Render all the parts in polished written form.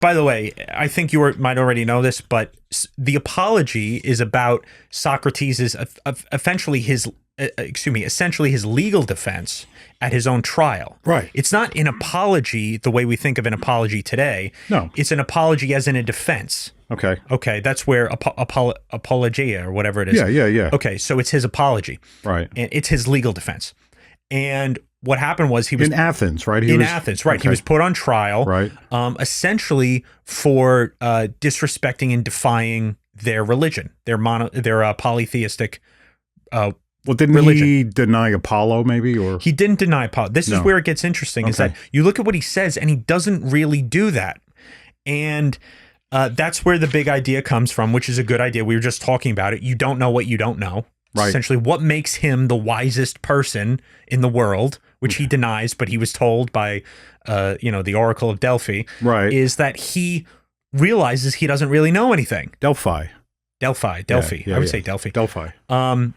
By the way, I think you might already know this, but the apology is about Socrates' essentially his legal defense at his own trial. Right. It's not an apology the way we think of an apology today. No. It's an apology as in a defense. Okay. Okay, that's where apologia or whatever it is. Yeah. Okay, so it's his apology. Right. And it's his legal defense. And what happened was he was in Athens, right? Athens, right? Okay. He was put on trial, right? Essentially for disrespecting and defying their religion, their polytheistic. Well, didn't religion. He deny Apollo, maybe, or he didn't deny Apollo? This is where it gets interesting. Is that you look at what he says, and he doesn't really do that, and that's where the big idea comes from, which is a good idea. We were just talking about it. You don't know what you don't know. Right. Essentially, what makes him the wisest person in the world, which he denies, but he was told by, the Oracle of Delphi, right, is that he realizes he doesn't really know anything. Delphi. Yeah, I would say Delphi.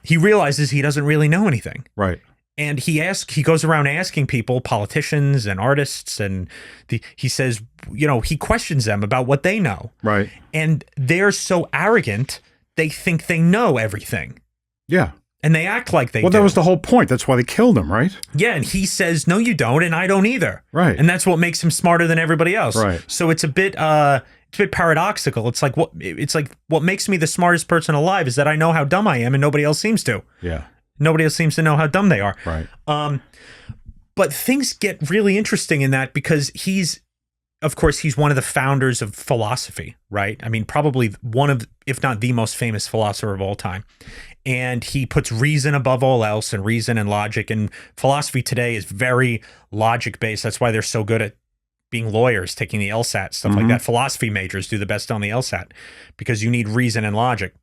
He realizes he doesn't really know anything. Right. And he goes around asking people, politicians and artists, and he says, he questions them about what they know. Right. And they're so arrogant, they think they know everything. Yeah. And they act like they do. Well, that was the whole point. That's why they killed him, right? Yeah, and he says, no, you don't, and I don't either. Right. And that's what makes him smarter than everybody else. Right. So it's a bit paradoxical. It's like what makes me the smartest person alive is that I know how dumb I am and nobody else seems to. Yeah. Nobody else seems to know how dumb they are. Right. But things get really interesting in that because he's one of the founders of philosophy, right? I mean, probably one of, if not the most famous philosopher of all time. And he puts reason above all else, and reason and logic. And philosophy today is very logic-based. That's why they're so good at being lawyers, taking the LSAT, stuff like that. Philosophy majors do the best on the LSAT because you need reason and logic.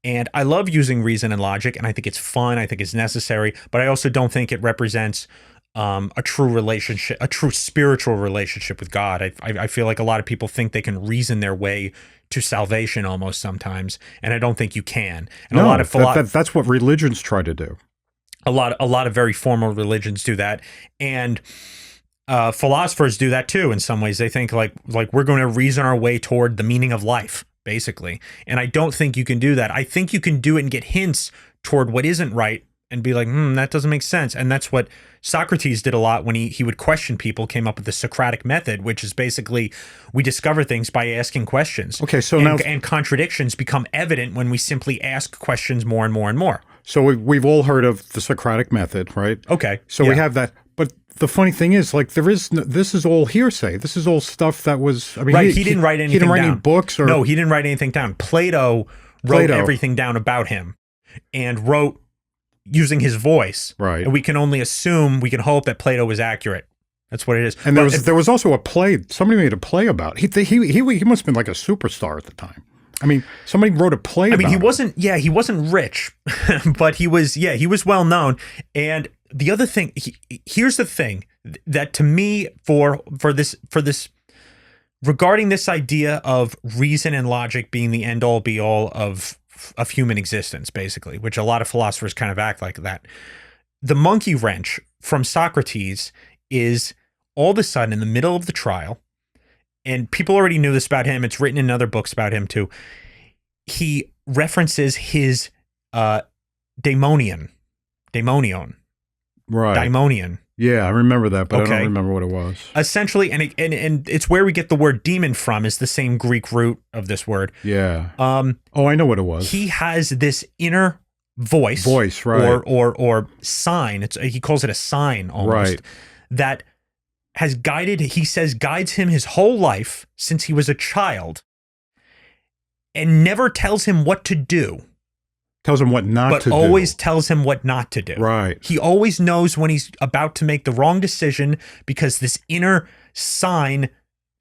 And I love using reason and logic, and I think it's fun. I think it's necessary. But I also don't think it represents a true relationship, a true spiritual relationship with God. I feel like a lot of people think they can reason their way to salvation almost sometimes, and I don't think you can. And no, that's what religions try to do. A lot of very formal religions do that, and philosophers do that too. In some ways, they think like we're going to reason our way toward the meaning of life, basically. And I don't think you can do that. I think you can do it and get hints toward what isn't right, and be like, that doesn't make sense. And that's what Socrates did a lot when he would question people, came up with the Socratic method, which is basically we discover things by asking questions. Okay, so and contradictions become evident when we simply ask questions more and more and more. So we've all heard of the Socratic method, right? Okay. So we have that. But the funny thing is, like, this is all hearsay. This is all stuff that was, I mean, right. He didn't write anything down. He didn't write any books? No, he didn't write anything down. Plato wrote everything down about him and wrote using his voice. Right. And we can only assume, we can hope that Plato was accurate. That's what it is. And there was also a play, somebody made a play about it. He must have been like a superstar at the time. I mean, somebody wrote a play about it. He wasn't rich, but he was well known. And the other thing, here's the thing that to me for this regarding this idea of reason and logic being the end all be all of human existence, basically, which a lot of philosophers kind of act like that. The monkey wrench from Socrates is all of a sudden in the middle of the trial, and people already knew this about him. It's written in other books about him too. He references his daimonion. Right. Daimonion. Yeah, I remember that, but I don't remember what it was. Essentially, and it's where we get the word demon from, is the same Greek root of this word. Yeah. I know what it was. He has this inner voice, right, or sign. He calls it a sign almost, right, that has guides him his whole life since he was a child, and never tells him what to do. Tells him what not to do. But always tells him what not to do. Right. He always knows when he's about to make the wrong decision because this inner sign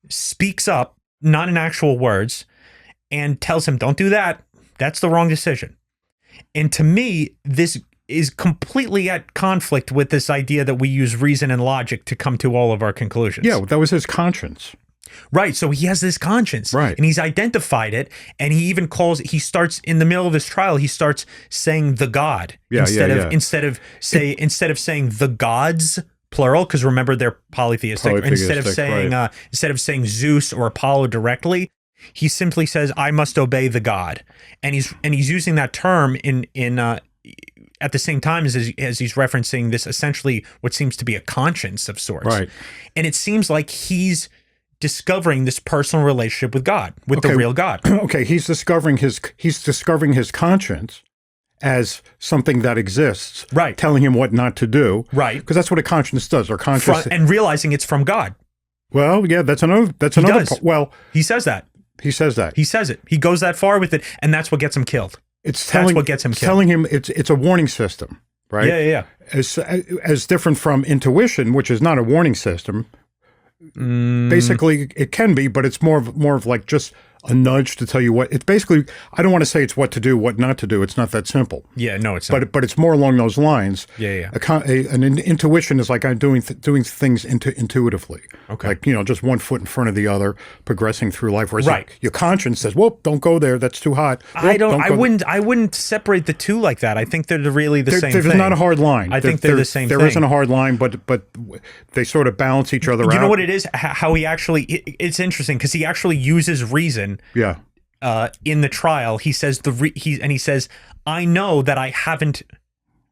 speaks up, not in actual words, and tells him, don't do that. That's the wrong decision. And to me, this is completely at conflict with this idea that we use reason and logic to come to all of our conclusions. Yeah, that was his conscience. Right. So he has this conscience, right, and he's identified it. And he starts in the middle of this trial, he starts saying the God instead of saying the gods plural, because remember they're polytheistic. Instead of saying Zeus or Apollo directly, he simply says, I must obey the god. And he's using that term in at the same time as he's referencing this, essentially what seems to be a conscience of sorts. Right. And it seems like he's discovering this personal relationship with God, with the real God. Okay, he's discovering his conscience as something that exists, right? Telling him what not to do, right? Because that's what a conscience does. Or conscience, and realizing it's from God. Well, yeah, that's another part. Well, he says that. He says that. He says it. He goes that far with it, and that's what gets him killed. That's what gets him killed. Telling him it's a warning system, right? Yeah. As different from intuition, which is not a warning system. Basically, it can be, but it's more of like just a nudge to tell you what. It's basically, I don't want to say it's what to do, what not to do. It's not that simple. Yeah, no, it's not. But it's more along those lines. Yeah. An intuition is like I'm doing things intuitively. Okay. Like, just one foot in front of the other, progressing through life. Whereas your conscience says, "Whoop, don't go there. That's too hot." Whoop, I wouldn't separate the two like that. I think they're really the same thing. There's not a hard line. I think they're the same thing. There isn't a hard line, but they sort of balance each other out. You know what it is? How he actually, it's interesting because he actually uses reason. Yeah. In the trial, he says he says, I know that I haven't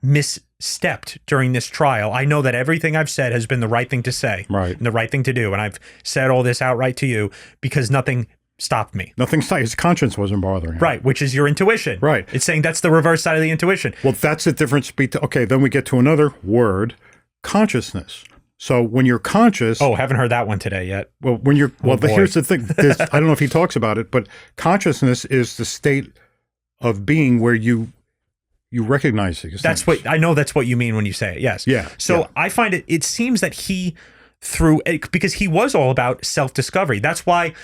misstepped during this trial. I know that everything I've said has been the right thing to say, right, and the right thing to do, and I've said all this outright to you because nothing stopped me. Nothing stopped. His conscience wasn't bothering him. Right, which is your intuition. Right. It's saying that's the reverse side of the intuition. Well, that's the difference. Okay, then we get to another word, consciousness. So when you're conscious... Oh, haven't heard that one today yet. Well, here's the thing. I don't know if he talks about it, but consciousness is the state of being where you recognize these things. I know that's what you mean when you say it, yes. Yeah. So I find it seems that because he was all about self-discovery. That's why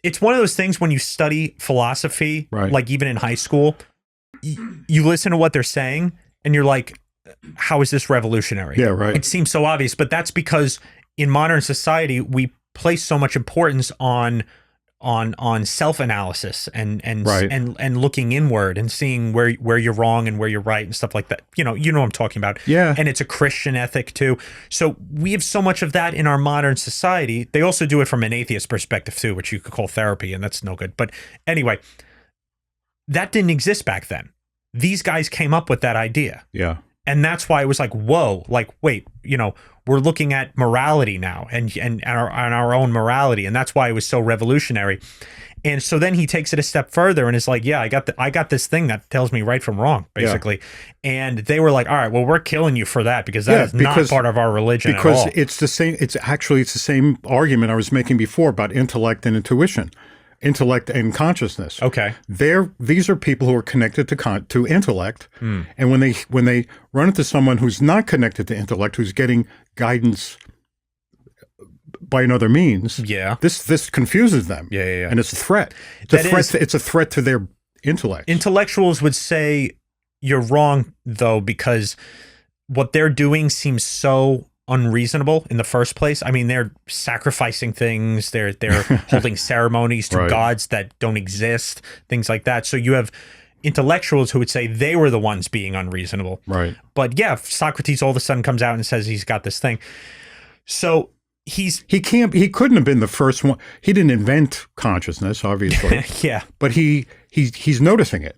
it's one of those things when you study philosophy, right, like even in high school, you listen to what they're saying and you're like, how is this revolutionary? Yeah, right. It seems so obvious, but that's because in modern society we place so much importance on self-analysis and looking inward and seeing where you're wrong and where you're right and stuff like that. You know what I'm talking about. Yeah. And it's a Christian ethic too. So we have so much of that in our modern society. They also do it from an atheist perspective too, which you could call therapy, and that's no good. But anyway, that didn't exist back then. These guys came up with that idea. Yeah. And that's why it was like, whoa, like, wait, we're looking at morality now and our own morality. And that's why it was so revolutionary. And so then he takes it a step further and is like, yeah, I got this thing that tells me right from wrong, basically. Yeah. And they were like, all right, well, we're killing you for that because that is not part of our religion at all. Because it's the same, it's the same argument I was making before about intellect and intuition. Intellect and consciousness. Okay. These are people who are connected to intellect, and when they run into someone who's not connected to intellect, who's getting guidance by another means, this confuses them. Yeah. And it's a threat. It's a threat to their intellect. Intellectuals would say you're wrong though, because what they're doing seems so unreasonable in the first place. I mean, they're sacrificing things, they're holding ceremonies to gods that don't exist, things like that. So you have intellectuals who would say they were the ones being unreasonable. Right. But yeah, Socrates all of a sudden comes out and says he's got this thing. So he couldn't have been the first one. He didn't invent consciousness, obviously. Yeah. But he's noticing it.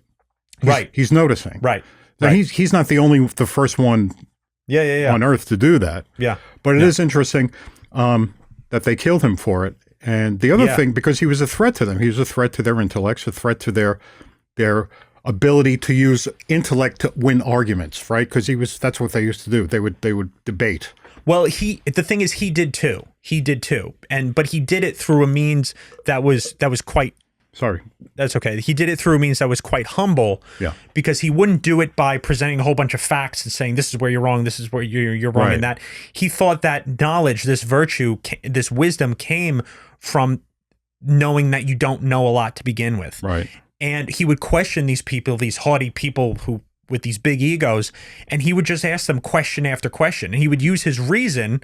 He's noticing. Right. Now, he's not the first one on Earth to do that. Yeah. But it is interesting that they killed him for it. And the other thing, because he was a threat to them, he was a threat to their intellects, a threat to their ability to use intellect to win arguments, right? Because that's what they used to do. They would debate. Well, the thing is, he did too. But he did it through a means that was quite. Sorry. That's okay. He did it through a means that was quite humble. Yeah. Because he wouldn't do it by presenting a whole bunch of facts and saying, this is where you're wrong, this is where you're wrong in that. He thought that knowledge, this virtue, this wisdom came from knowing that you don't know a lot to begin with. Right. And he would question these people, these haughty people who with these big egos, and he would just ask them question after question. And he would use his reasoning,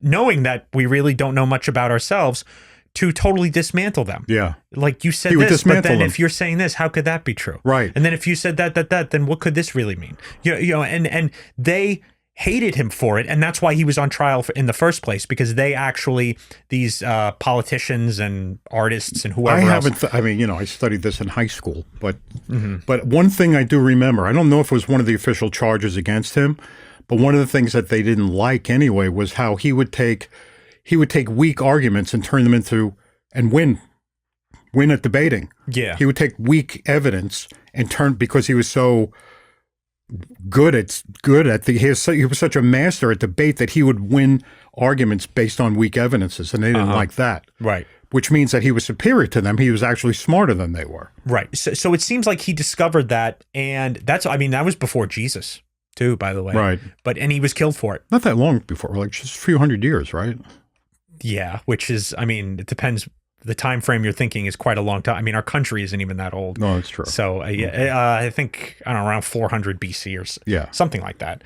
knowing that we really don't know much about ourselves, to totally dismantle them. Yeah. Like you said this, but then if you're saying this, how could that be true? Right. And then if you said that, then what could this really mean? And they hated him for it, and that's why he was on trial in the first place, because they actually, these politicians and artists and whoever I studied this in high school, but one thing I do remember, I don't know if it was one of the official charges against him, but one of the things that they didn't like anyway was how he would take weak arguments and turn them into and win at debating. Yeah, he would take weak evidence and because he was so good at he was such a master at debate that he would win arguments based on weak evidences, and they didn't like that. Right. Which means that he was superior to them. He was actually smarter than they were. Right. So it seems like he discovered that, and that was before Jesus too, by the way. Right. And he was killed for it. Not that long before, like just a few hundred years, right? Yeah, which is, it depends. The time frame you're thinking is quite a long time. Our country isn't even that old. No, that's true. So I think, around 400 BC or something like that.